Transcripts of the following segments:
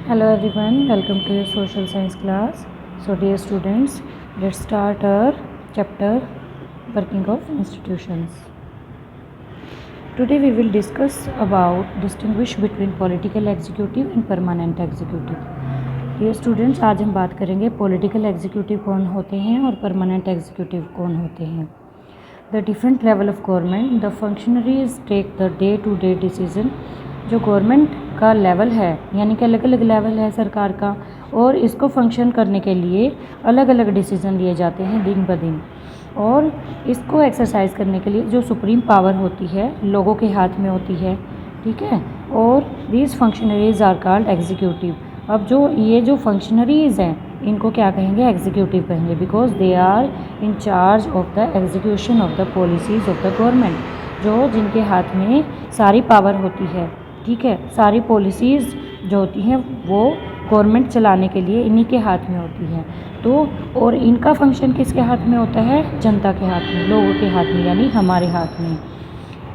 Hello everyone, welcome to your social science class. So dear students, let's start our chapter working of institutions. Today we will discuss about distinguish between political executive and permanent executive. Dear students, आज हम बात करेंगे political executive कौन होते हैं और permanent executive कौन होते हैं. The different level of government, the functionaries take the day-to-day decision. जो गवर्नमेंट का लेवल है यानी कि अलग अलग लेवल है सरकार का, और इसको फंक्शन करने के लिए अलग अलग डिसीज़न लिए जाते हैं दिन ब दिन, और इसको एक्सरसाइज करने के लिए जो सुप्रीम पावर होती है लोगों के हाथ में होती है, ठीक है. और these functionaries are called executive. अब जो ये जो फंक्शनरीज हैं इनको क्या कहेंगे? एग्जीक्यूटिव कहेंगे, because they are in charge of the execution of the policies of the government. जो जिनके हाथ में सारी पावर होती है, ठीक है, सारी पॉलिसीज़ जो होती हैं वो गवर्नमेंट चलाने के लिए इन्हीं के हाथ में होती है. तो और इनका फंक्शन किसके हाथ में होता है? जनता के हाथ में, लोगों के हाथ में, यानी हमारे हाथ में.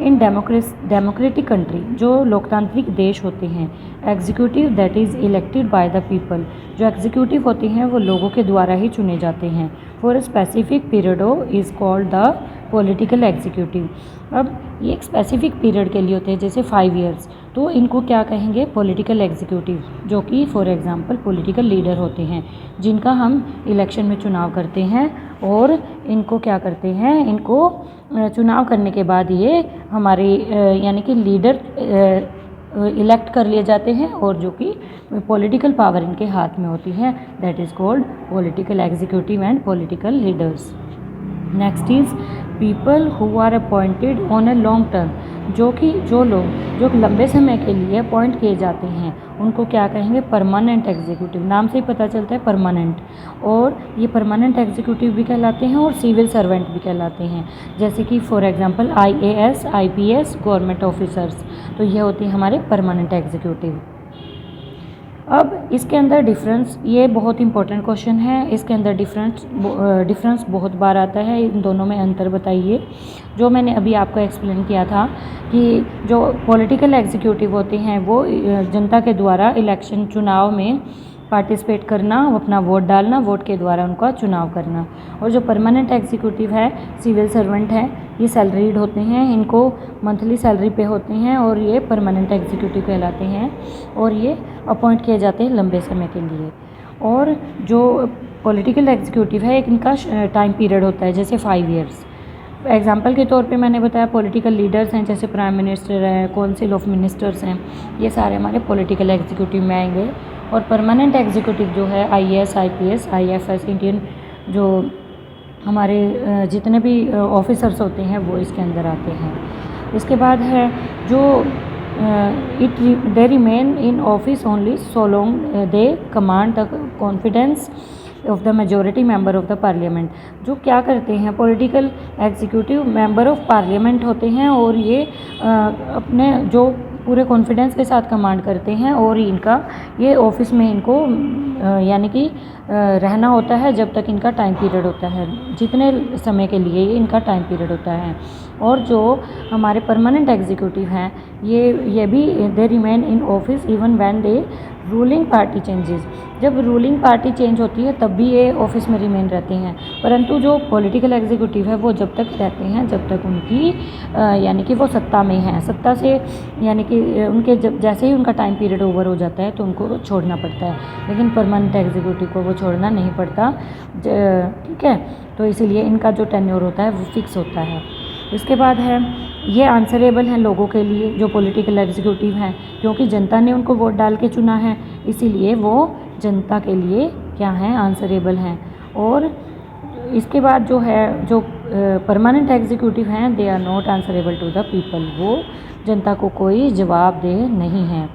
इन डेमोक्रेटिक कंट्री, जो लोकतांत्रिक देश होते हैं, executive that is elected by the people, जो एग्जीक्यूटिव होते हैं वो लोगों के द्वारा ही चुने जाते हैं. For a specific period is called the political executive. अब ये एक स्पेसिफिक पीरियड के लिए होते हैं, जैसे 5 ईयर्स, तो इनको क्या कहेंगे? पॉलिटिकल एग्जीक्यूटिव, जो कि फॉर एग्जांपल पॉलिटिकल लीडर होते हैं जिनका हम इलेक्शन में चुनाव करते हैं, और इनको क्या करते हैं? इनको चुनाव करने के बाद ये हमारे यानी कि लीडर इलेक्ट कर लिए जाते हैं, और जो कि पॉलिटिकल पावर इनके हाथ में होती है. That is called political executive and political leaders. Next is people who are appointed on a long term, जो लोग जो लंबे समय के लिए अपॉइंट किए जाते हैं उनको क्या कहेंगे? Permanent executive. नाम से ही पता चलता है परमानेंट. और ये परमानेंट एग्जीक्यूटिव भी कहलाते हैं और सिविल सर्वेंट भी कहलाते हैं, जैसे कि for example IAS, IPS, government officers. तो ये होते हैं हमारे परमानेंट एग्जीक्यूटिव. अब इसके अंदर डिफरेंस, ये बहुत इंपॉर्टेंट क्वेश्चन है, इसके अंदर डिफरेंस बहुत बार आता है. इन दोनों में अंतर बताइए. जो मैंने अभी आपको एक्सप्लेन किया था कि जो पॉलिटिकल एग्जीक्यूटिव होते हैं वो जनता के द्वारा इलेक्शन चुनाव में पार्टिसिपेट करना, अपना वोट डालना, वोट के द्वारा उनका चुनाव करना. और जो परमानेंट एग्जीक्यूटिव है, सिविल सर्वेंट है, ये सैलरीड होते हैं, इनको मंथली सैलरी पे होते हैं, और ये परमानेंट एग्जीक्यूटिव कहलाते हैं, और ये अपॉइंट किए जाते हैं लंबे समय के लिए. और जो पॉलिटिकल एग्जीक्यूटिव है, एक इनका टाइम पीरियड होता है, जैसे 5 ईयर्स. एग्जाम्पल के तौर पे मैंने बताया पॉलिटिकल लीडर्स हैं, जैसे प्राइम मिनिस्टर हैं, काउंसिल ऑफ मिनिस्टर्स हैं, ये सारे हमारे पॉलिटिकल एग्जीक्यूटिव में आएंगे. और परमानेंट एग्जीक्यूटिव जो है IAS, IPS, IFS, इंडियन जो हमारे जितने भी ऑफिसर्स होते हैं वो इसके अंदर आते हैं. इसके बाद है जो they remain in office only so long they command the confidence of the majority member of the parliament. जो क्या करते हैं? Political executive member of parliament होते हैं, और ये अपने जो पूरे कॉन्फिडेंस के साथ कमांड करते हैं, और इनका ये ऑफिस में इनको यानी कि रहना होता है जब तक इनका टाइम पीरियड होता है, जितने समय के लिए इनका टाइम पीरियड होता है. और जो हमारे परमानेंट एग्जीक्यूटिव हैं ये भी they remain in office even when they ruling party changes. जब रूलिंग पार्टी चेंज होती है तब भी ये ऑफिस में रिमेन रहते हैं. परंतु जो पॉलिटिकल एग्जीक्यूटिव है वो जब तक रहते हैं जब तक उनकी यानी कि वो सत्ता में हैं. सत्ता से यानी कि उनके जब जैसे ही उनका टाइम पीरियड ओवर हो जाता है तो उनको छोड़ना पड़ता है, लेकिन परमानेंट एग्जीक्यूटिव को वो छोड़ना नहीं पड़ता, ठीक है. तो इसीलिए इनका जो टेन्योर होता है वो फिक्स होता है. इसके बाद है ये आंसरेबल हैं लोगों के लिए, जो पॉलिटिकल एग्जीक्यूटिव हैं, क्योंकि जनता ने उनको वोट डाल के चुना है, इसीलिए वो जनता के लिए क्या हैं? आंसरेबल हैं. और इसके बाद जो है जो परमानेंट एग्जीक्यूटिव हैं, they are not answerable to the people, वो जनता को कोई जवाबदेह नहीं है.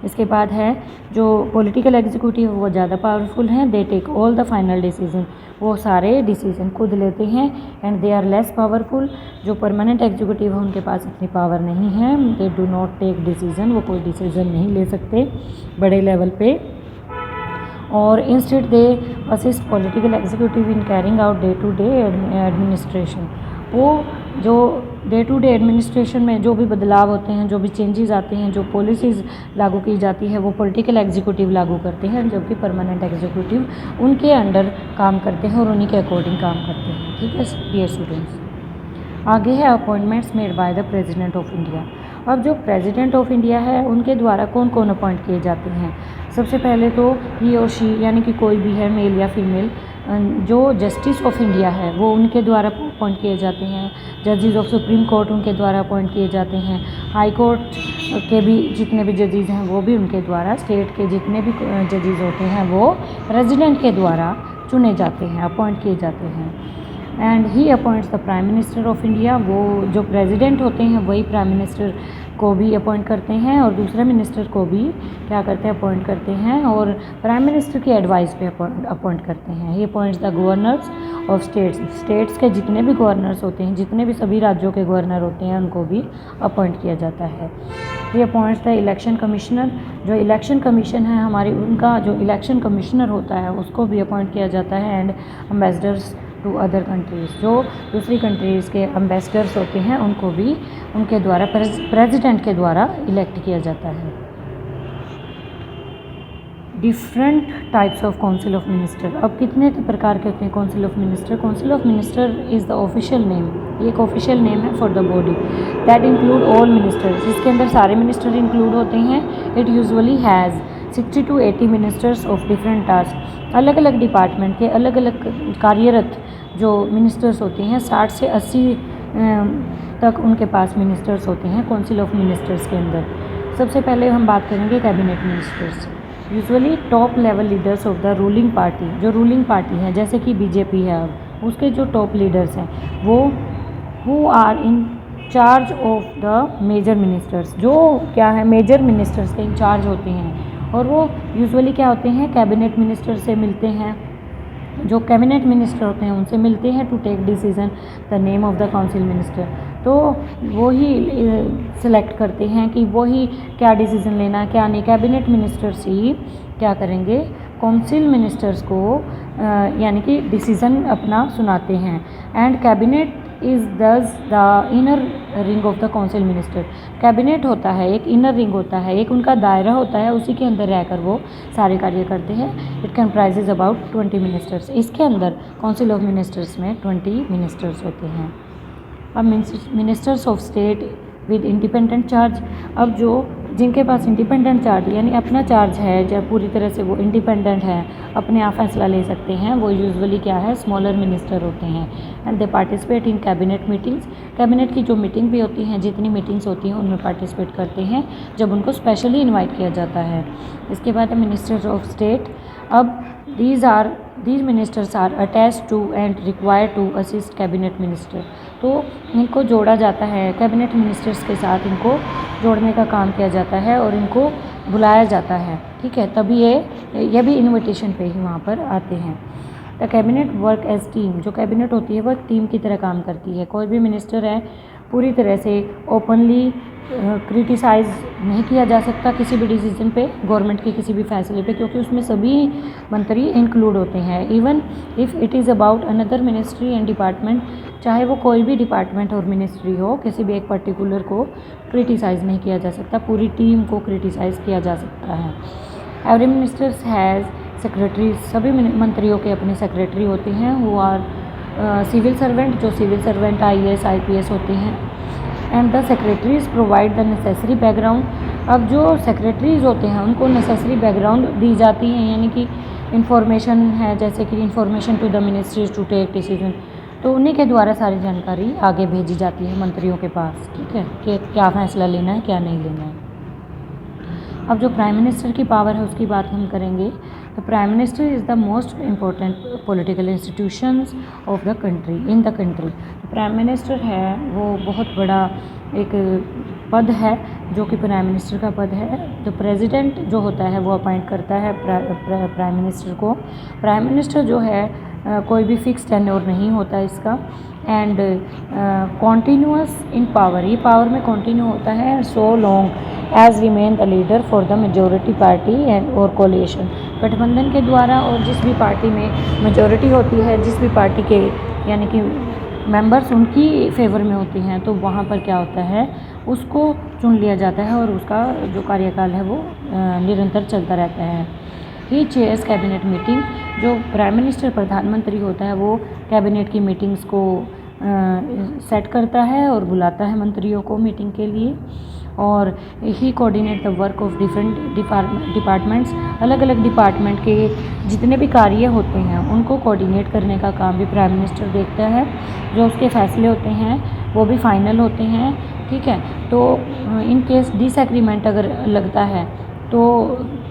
इसके बाद है जो पॉलिटिकल एग्जीक्यूटिव वो ज़्यादा पावरफुल हैं, they take all the final decision, वो सारे डिसीजन खुद लेते हैं. And they are less powerful, जो परमानेंट एग्जीक्यूटिव है उनके पास इतनी पावर नहीं है, they do not take decision, वो कोई डिसीजन नहीं ले सकते बड़े लेवल पे. और instead they assist political executive in carrying out day to day administration. वो जो डे टू डे एडमिनिस्ट्रेशन में जो भी बदलाव होते हैं, जो भी चेंजेस आते हैं, जो पॉलिसीज़ लागू की जाती है, वो पॉलिटिकल एग्जीक्यूटिव लागू करते हैं, जबकि परमानेंट एग्जीक्यूटिव उनके अंडर काम करते हैं और उन्हीं के अकॉर्डिंग काम करते हैं। ठीक है डियर स्टूडेंट्स। आगे है appointments made by the president of India. अब जो प्रेसिडेंट ऑफ इंडिया है उनके द्वारा कौन कौन अपॉइंट किए जाते हैं। सबसे पहले तो ही और शी यानी कि कोई भी है, मेल या फीमेल, जो जस्टिस ऑफ इंडिया है वो उनके द्वारा अपॉइंट किए जाते हैं। जजेस ऑफ सुप्रीम कोर्ट उनके द्वारा अपॉइंट किए जाते हैं। हाई कोर्ट के भी जितने भी जजेस हैं वो भी उनके द्वारा, स्टेट के जितने भी जजेस होते हैं वो प्रेसिडेंट के द्वारा चुने जाते हैं, अपॉइंट किए जाते हैं। And he appoints the prime minister of India. वो जो प्रेसिडेंट होते हैं वही प्राइम मिनिस्टर को भी अपॉइंट करते हैं और दूसरे मिनिस्टर को भी क्या करते हैं, अपॉइंट करते हैं और प्राइम मिनिस्टर की एडवाइस पे अपॉइंट करते हैं। He appoints the governors of states के जितने भी गवर्नर्स होते हैं, जितने भी सभी राज्यों के गवर्नर होते हैं उनको भी अपॉइंट किया जाता है। ही अपॉइंट्स द इलेक्शन कमिश्नर। जो इलेक्शन कमीशन है हमारी, उनका जो इलेक्शन कमिश्नर होता है उसको भी अपॉइंट किया जाता है। And ambassadors to other countries, जो दूसरी कंट्रीज़ के एम्बेसडर्स होते हैं उनको भी उनके द्वारा प्रेसिडेंट के द्वारा इलेक्ट किया जाता है। Different types of council of minister. अब कितने प्रकार के होते हैं council of minister. Council of minister is the official name, ये एक ऑफिशियल नेम है for the body that include all ministers. इसके अंदर सारे मिनिस्टर इंक्लूड होते हैं। It usually has 60 to 80 ministers of different task. अलग अलग डिपार्टमेंट के अलग अलग कार्यरत जो मिनिस्टर्स होते हैं 60 से 80 तक उनके पास मिनिस्टर्स होते हैं काउंसिल ऑफ मिनिस्टर्स के अंदर। सबसे पहले हम बात करेंगे cabinet ministers. Usually top level leaders of the ruling party, जो रूलिंग पार्टी है जैसे कि बीजेपी है, अब उसके जो टॉप लीडर्स हैं वो who are in charge of the major ministers, जो क्या है मेजर मिनिस्टर्स के इंचार्ज होते हैं। और वो यूजुअली क्या होते हैं, कैबिनेट मिनिस्टर से मिलते हैं, जो कैबिनेट मिनिस्टर होते हैं उनसे मिलते हैं to take decision the name of the council minister. तो वो ही सिलेक्ट करते हैं कि वो ही क्या डिसीज़न लेना है क्या नहीं। कैबिनेट मिनिस्टर्स ही क्या करेंगे, काउंसिल मिनिस्टर्स को यानी कि डिसीज़न अपना सुनाते हैं। एंड कैबिनेट इज़ दस the inner ring of the council minister. Cabinet होता है एक इनर रिंग होता है, एक उनका दायरा होता है, उसी के अंदर रहकर वो सारे कार्य करते हैं। It comprises about 20 ministers. इसके अंदर काउंसिल ऑफ मिनिस्टर्स में 20 मिनिस्टर्स होते हैं। अब ministers of state with independent charge. अब जो जिनके पास इंडिपेंडेंट चार्ज यानी अपना चार्ज है, जब पूरी तरह से वो इंडिपेंडेंट है, अपने आप फैसला ले सकते हैं, वो यूजुअली क्या है स्मॉलर मिनिस्टर होते हैं। And they participate in cabinet meetings. Cabinet की जो मीटिंग भी होती हैं, जितनी मीटिंग्स होती हैं उनमें पार्टिसिपेट करते हैं जब उनको स्पेशली इन्वाइट किया जाता है। इसके बाद है मिनिस्टर्स ऑफ स्टेट। अब these ministers are attached to and required to assist cabinet minister। तो इनको जोड़ा जाता है, कैबिनेट मिनिस्टर्स के साथ इनको जोड़ने का काम किया जाता है और इनको बुलाया जाता है। ठीक है, तभी ये भी इन्विटेशन पे ही वहाँ पर आते हैं। The cabinet work as team. जो कैबिनेट होती है वो एक टीम की तरह काम करती है। कोई भी मिनिस्टर है पूरी तरह से ओपनली क्रिटिसाइज़ नहीं किया जा सकता किसी भी डिसीजन पे, गवर्नमेंट के किसी भी फैसले पे, क्योंकि उसमें सभी मंत्री इंक्लूड होते हैं। Even if it is about another ministry and department, चाहे वो कोई भी डिपार्टमेंट और मिनिस्ट्री हो, किसी भी एक पर्टिकुलर को क्रिटिसाइज़ नहीं किया जा सकता, पूरी टीम को क्रिटिसाइज़ किया जा सकता है। Every ministers has secretary. सभी मंत्रियों के अपने सेक्रेटरी होते हैं। हु आर सिविल सर्वेंट, जो सिविल सर्वेंट IAS IPS होते हैं। And the secretaries provide the necessary background. अब जो सेक्रेटरीज होते हैं उनको नेसेसरी बैकग्राउंड दी जाती है, यानी कि इंफॉर्मेशन है, जैसे कि information to the ministries to take decision, तो उन्हीं के द्वारा सारी जानकारी आगे भेजी जाती है मंत्रियों के पास। ठीक है, कि क्या फैसला लेना है क्या नहीं लेना है। अब जो प्राइम मिनिस्टर की पावर है उसकी बात हम करेंगे। The prime minister is the most important political institutions of the country in the country. Prime minister है वो बहुत बड़ा एक पद है जो कि प्राइम मिनिस्टर का पद है। जो प्रेसिडेंट जो होता है वो अपॉइंट करता है प्राइम मिनिस्टर को। प्राइम मिनिस्टर जो है कोई भी फिक्स टेन्योर नहीं होता इसका। एंड कॉन्टीन्यूअस इन पावर, ये पावर में कंटिन्यू होता है so long as remain the leader for the majority party and और कोलिएशन। गठबंधन के द्वारा और जिस भी पार्टी में मेजोरिटी होती है, जिस भी पार्टी के यानी कि मेंबर्स उनकी फेवर में होते हैं, तो वहाँ पर क्या होता है, उसको चुन लिया जाता है और उसका जो कार्यकाल है वो निरंतर चलता रहता है। ही चेयर्स कैबिनेट मीटिंग, जो प्राइम मिनिस्टर प्रधानमंत्री होता है वो कैबिनेट की मीटिंग्स को सेट करता है और बुलाता है मंत्रियों को मीटिंग के लिए। और he coordinate the work of different departments, अलग अलग डिपार्टमेंट के जितने भी कार्य होते हैं उनको कोऑर्डिनेट करने का काम भी प्राइम मिनिस्टर देखता है। जो उसके फैसले होते हैं वो भी फाइनल होते हैं, ठीक है। तो इन केस डिसएग्रीमेंट अगर लगता है तो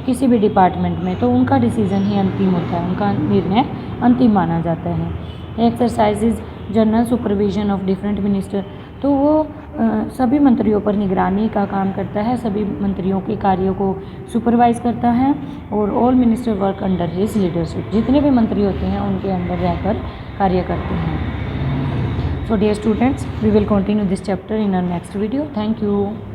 किसी भी डिपार्टमेंट में, तो उनका डिसीजन ही अंतिम होता है, उनका निर्णय अंतिम माना जाता है। Exercises general supervision of different minister, तो वो सभी मंत्रियों पर निगरानी का काम करता है, सभी मंत्रियों के कार्यों को सुपरवाइज करता है। और all minister work under his leadership, जितने भी मंत्री होते हैं उनके अंडर रहकर कार्य करते हैं। So dear students, we will continue this chapter in our next video. Thank you.